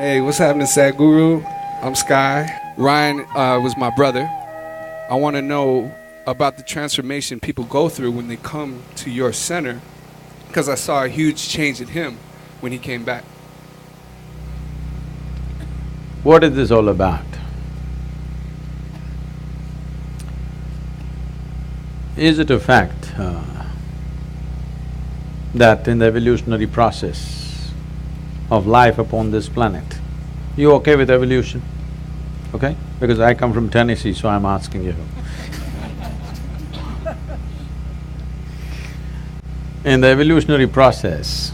Hey, what's happening, Sadhguru? I'm Sky. Ryan was my brother. I want to know about the transformation people go through when they come to your center, because I saw a huge change in him when he came back. What is this all about? Is it a fact that in the evolutionary process of life upon this planet, you okay with evolution? Okay? Because I come from Tennessee, so I'm asking you. In the evolutionary process,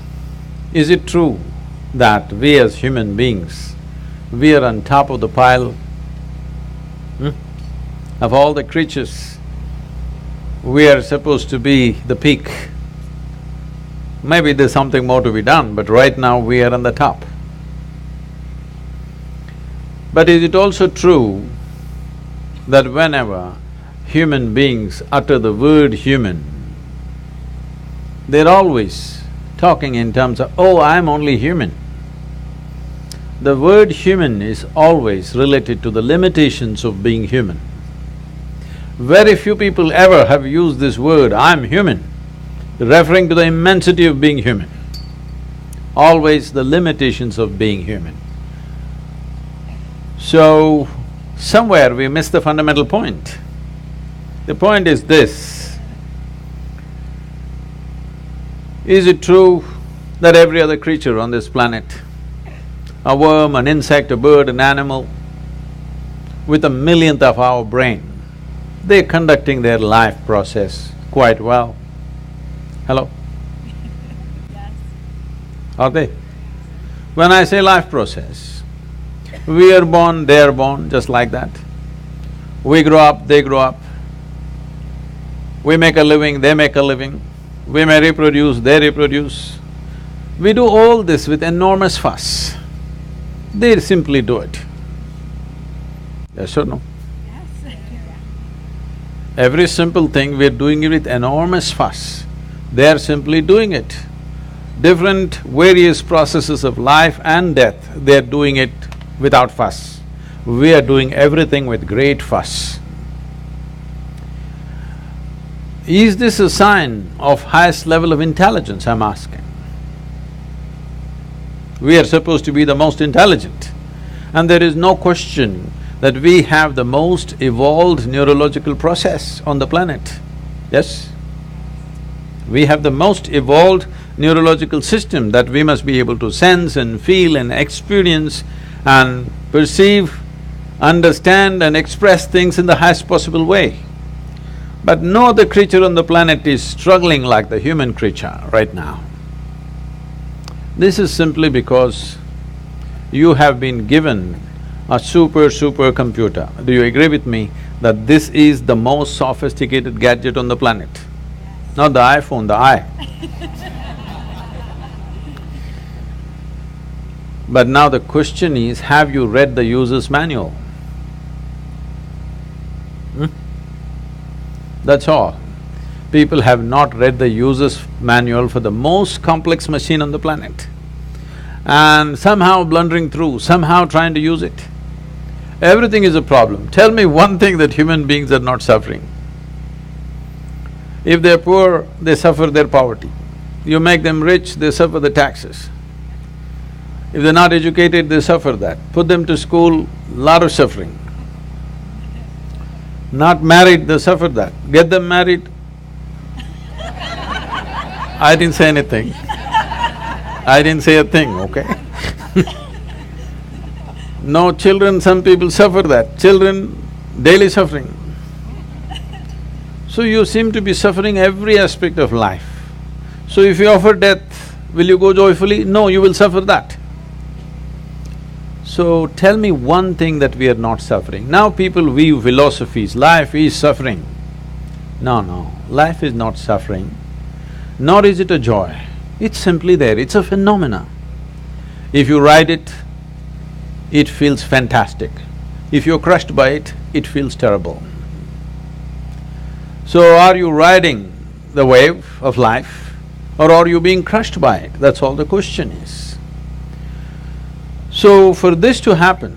is it true that we as human beings, we are on top of the pile of all the creatures? We are supposed to be the peak. Maybe there's something more to be done, but right now we are on the top. But is it also true that whenever human beings utter the word human, they're always talking in terms of, oh, I'm only human. The word human is always related to the limitations of being human. Very few people ever have used this word, I'm human, referring to the immensity of being human. Always the limitations of being human. So, somewhere we miss the fundamental point. The point is this: is it true that every other creature on this planet, a worm, an insect, a bird, an animal, with a millionth of our brain, they're conducting their life process quite well? Hello? Yes. Are they? When I say life process, we are born, they are born, just like that. We grow up, they grow up. We make a living, they make a living. We may reproduce, they reproduce. We do all this with enormous fuss. They simply do it. Yes or no? Yes. Every simple thing, we're doing it with enormous fuss. They're simply doing it. Different various processes of life and death, they're doing it without fuss. We are doing everything with great fuss. Is this a sign of highest level of intelligence, I'm asking? We are supposed to be the most intelligent, and there is no question that we have the most evolved neurological process on the planet, yes? We have the most evolved neurological system that we must be able to sense and feel and experience and perceive, understand and express things in the highest possible way. But no other creature on the planet is struggling like the human creature right now. This is simply because you have been given a supercomputer. Do you agree with me that this is the most sophisticated gadget on the planet? Not the iPhone, the eye. But now the question is, have you read the user's manual? That's all. People have not read the user's manual for the most complex machine on the planet, and somehow blundering through, somehow trying to use it. Everything is a problem. Tell me one thing that human beings are not suffering. If they're poor, they suffer their poverty. You make them rich, they suffer the taxes. If they're not educated, they suffer that. Put them to school, lot of suffering. Not married, they suffer that. Get them married. I didn't say anything. I didn't say a thing, okay? No children, some people suffer that. Children, daily suffering. So you seem to be suffering every aspect of life. So if you offer death, will you go joyfully? No, you will suffer that. So tell me one thing that we are not suffering. Now people weave philosophies, life is suffering. No, life is not suffering, nor is it a joy. It's simply there, it's a phenomena. If you ride it, it feels fantastic. If you're crushed by it, it feels terrible. So are you riding the wave of life or are you being crushed by it? That's all the question is. So for this to happen,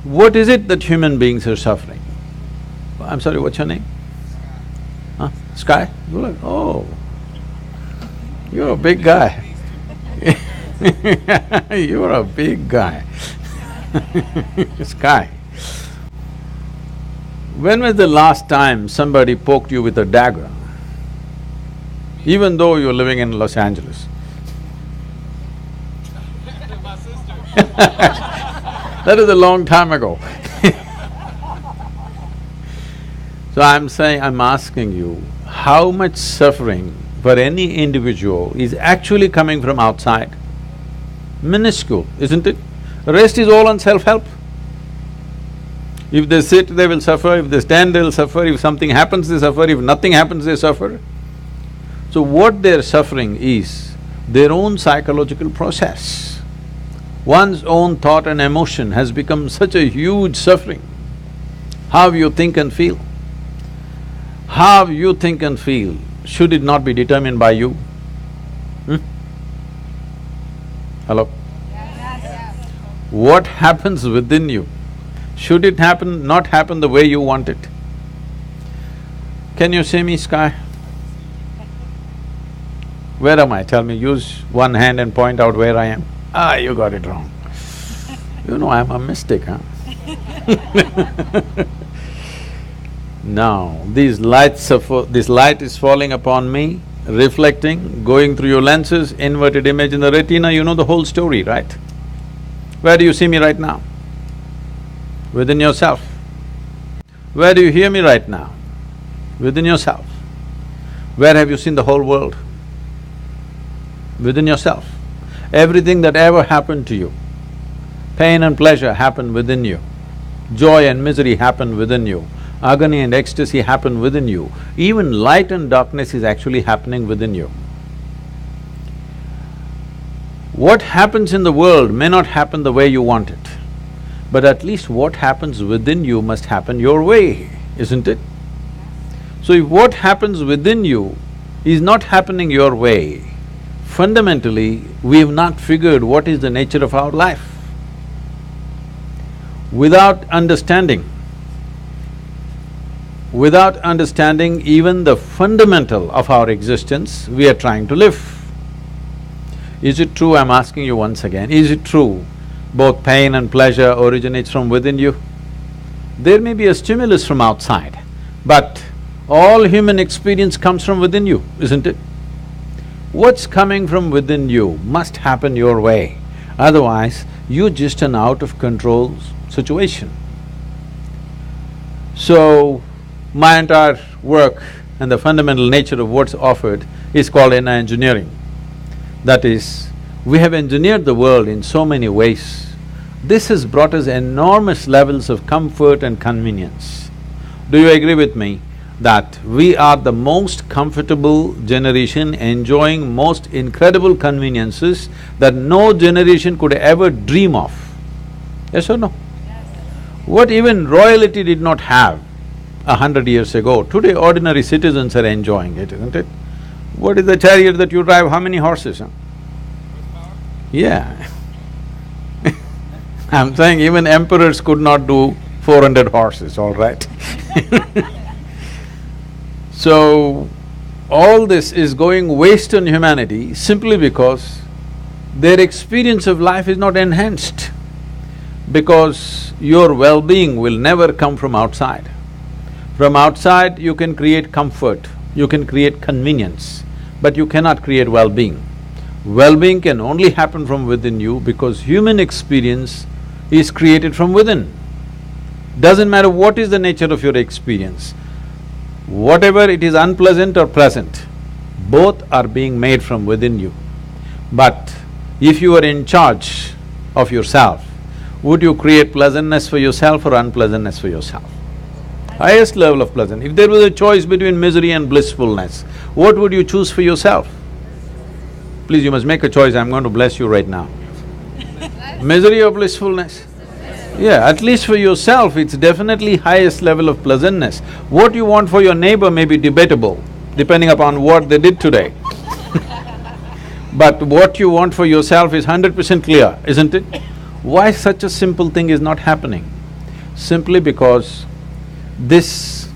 what is it that human beings are suffering? I'm sorry, what's your name? Huh? Sky? You're like, oh, you're a big guy. You're a big guy. Sky. When was the last time somebody poked you with a dagger? Even though you're living in Los Angeles. That is a long time ago. So I'm asking you, how much suffering for any individual is actually coming from outside? Minuscule, isn't it? The rest is all on self-help. If they sit, they will suffer, if they stand, they will suffer, if something happens, they suffer, if nothing happens, they suffer. So what they're suffering is their own psychological process. One's own thought and emotion has become such a huge suffering. How you think and feel. How you think and feel, should it not be determined by you? Hello? What happens within you? Should it not happen the way you want it? Can you see me, Sky? Where am I? Tell me, use one hand and point out where I am. Ah, you got it wrong. You know I'm a mystic, huh? Now, this light is falling upon me, reflecting, going through your lenses, inverted image in the retina, you know the whole story, right? Where do you see me right now? Within yourself. Where do you hear me right now? Within yourself. Where have you seen the whole world? Within yourself. Everything that ever happened to you, pain and pleasure happened within you, joy and misery happened within you, agony and ecstasy happen within you, even light and darkness is actually happening within you. What happens in the world may not happen the way you want it, but at least what happens within you must happen your way, isn't it? So if what happens within you is not happening your way, fundamentally, we have not figured what is the nature of our life. Without understanding even the fundamental of our existence, we are trying to live. Is it true, I'm asking you once again, is it true both pain and pleasure originates from within you? There may be a stimulus from outside, but all human experience comes from within you, isn't it? What's coming from within you must happen your way, otherwise you're just an out-of-control situation. So, my entire work and the fundamental nature of what's offered is called inner engineering. That is, we have engineered the world in so many ways. This has brought us enormous levels of comfort and convenience. Do you agree with me that we are the most comfortable generation enjoying most incredible conveniences that no generation could ever dream of? Yes or no? Yes. What even royalty did not have 100 years ago, today ordinary citizens are enjoying it, isn't it? What is the chariot that you drive, how many horses, huh? Yeah. I'm saying even emperors could not do 400 horses, all right? So, all this is going waste on humanity simply because their experience of life is not enhanced. Because your well-being will never come from outside. From outside, you can create comfort, you can create convenience, but you cannot create well-being. Well-being can only happen from within you because human experience is created from within. Doesn't matter what is the nature of your experience, whatever it is unpleasant or pleasant, both are being made from within you. But if you are in charge of yourself, would you create pleasantness for yourself or unpleasantness for yourself? Highest level of pleasant. If there was a choice between misery and blissfulness, what would you choose for yourself? Please, you must make a choice, I'm going to bless you right now. Misery or blissfulness? Yeah, at least for yourself, it's definitely highest level of pleasantness. What you want for your neighbor may be debatable, depending upon what they did today. But what you want for yourself is 100% clear, isn't it? Why such a simple thing is not happening? Simply because this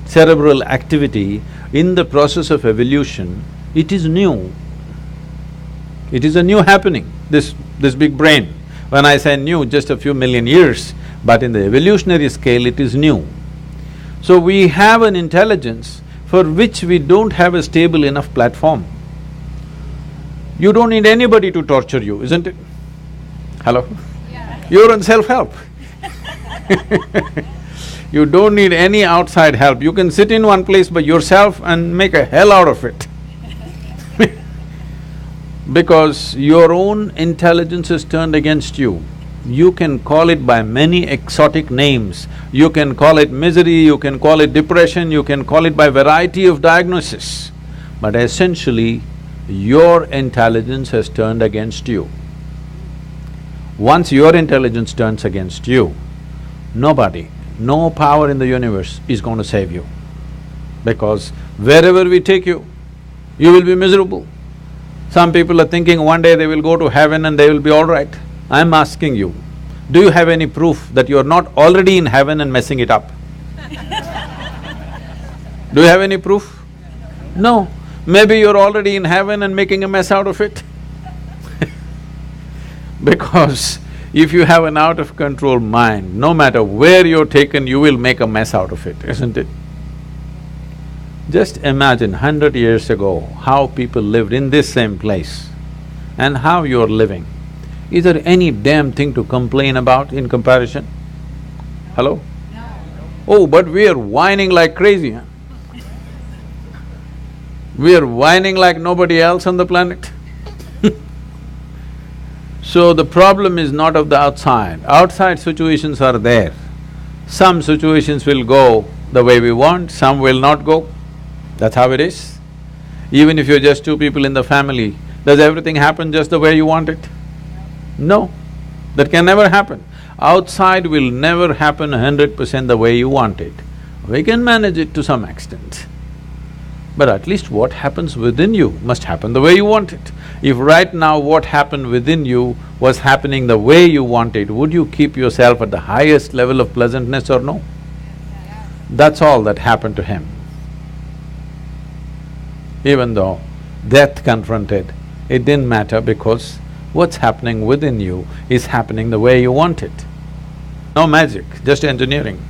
cerebral activity in the process of evolution, it is new. It is a new happening, this big brain. When I say new, just a few million years, but in the evolutionary scale it is new. So we have an intelligence for which we don't have a stable enough platform. You don't need anybody to torture you, isn't it? Hello? Yeah. You're on self-help. You don't need any outside help. You can sit in one place by yourself and make a hell out of it. Because your own intelligence is turned against you. You can call it by many exotic names. You can call it misery, you can call it depression, you can call it by variety of diagnosis. But essentially, your intelligence has turned against you. Once your intelligence turns against you, nobody, no power in the universe is going to save you. Because wherever we take you, you will be miserable. Some people are thinking one day they will go to heaven and they will be all right. I'm asking you, do you have any proof that you are not already in heaven and messing it up? Do you have any proof? No. Maybe you're already in heaven and making a mess out of it. Because if you have an out-of-control mind, no matter where you're taken, you will make a mess out of it, isn't it? Just imagine 100 years ago, how people lived in this same place and how you're living. Is there any damn thing to complain about in comparison? Hello? No. Oh, but we are whining like crazy, huh? We are whining like nobody else on the planet. So the problem is not of the outside. Outside situations are there. Some situations will go the way we want, some will not go. That's how it is. Even if you're just two people in the family, does everything happen just the way you want it? No, that can never happen. Outside will never happen 100% the way you want it. We can manage it to some extent. But at least what happens within you must happen the way you want it. If right now what happened within you was happening the way you want it, would you keep yourself at the highest level of pleasantness or no? That's all that happened to him. Even though death confronted, it didn't matter because what's happening within you is happening the way you want it. No magic, just engineering.